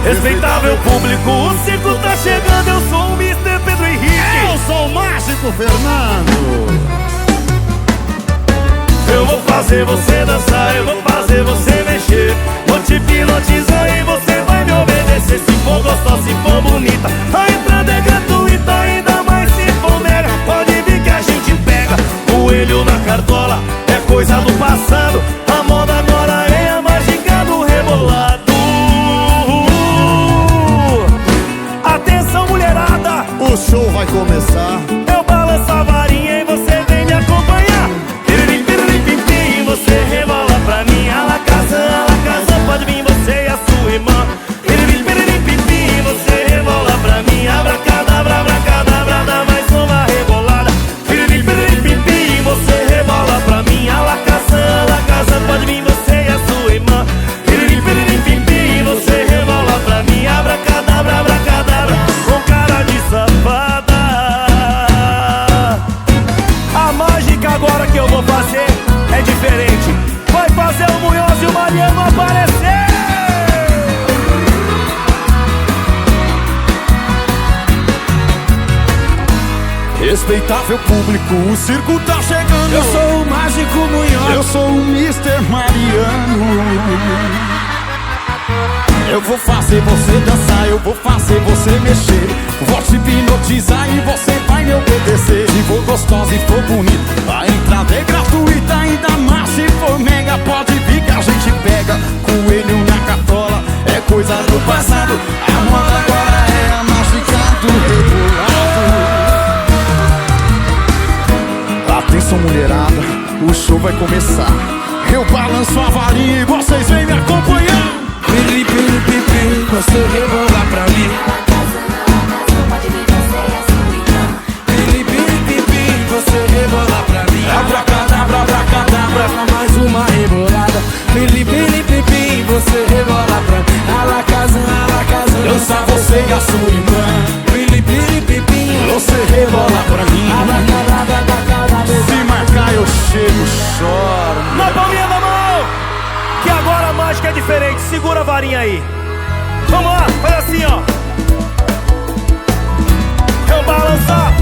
Respeitável público, o circo tá chegando. Eu sou o Mr. Pedro Henrique. Eu sou o Mágico Fernando. Eu vou fazer você dançar, eu vou fazer você mexer. Vou te hipnotizar e você vai me obedecer. Se for gostosa, se for bonita, a entrada é gratuita. Ainda mais se for mega, pode vir que a gente pega. Coelho na cartola é coisa do passado. A moda agora é a mágica do rebolado. Atenção, mulherada, O show vai começar. eu balanço a varinha e você vem me acompanhar. Piririm, piririm, pim, pim, você rebola pra mim. A la casa, pode vir você e a sua irmã. Piririm, piririm, pim, pim, você rebola pra mim. Abracadabra, abracadabra, dá mais uma rebolada. Piririm, piririm, pim, pim, você rebola pra mim. A la casa, pode vir você e a sua irmã. Piririm, piririm, pim, pim, você rebola pra mim. Abracadabra, abracadabra, com cara de safada. A mágica agora que eu vou fazer é diferente. Vai fazer o Munhoz e o Mariano aparecer. Respeitável público, o circo tá chegando. Eu sou o Mágico Munhoz. Eu sou o Mr. Mariano. Eu vou fazer você dançar, eu vou fazer você mexer. Vou te hipnotizar e você vai me obedecer. Se for gostosa e for bonita, a entrada é gratuita. Ainda mais se for mega, pode vir que a gente pega. Coelho na cartola é coisa do passado. A moda agora é a mágica do rebolado. Atenção, mulherada, o show vai começar. Eu balanço a varinha e vocês vêm me acompanhar. Piri, piri, piri, piri, você rebola pra mim. Piri, piri, piri, piri, você rebola pra mim. Abracadabra, abracadabra, Dá mais uma rebolada. Piri, piri, piri, piri, você rebola pra mim. A la casa, dança você e a sua irmã. Piri, piri, piri, piri, Você rebola pra mim. Se marcar eu chego, choro. Na palminha da mão, que agora a mágica é diferente. Segura a varinha aí. Vamos lá, faz assim, ó. Eu balançar.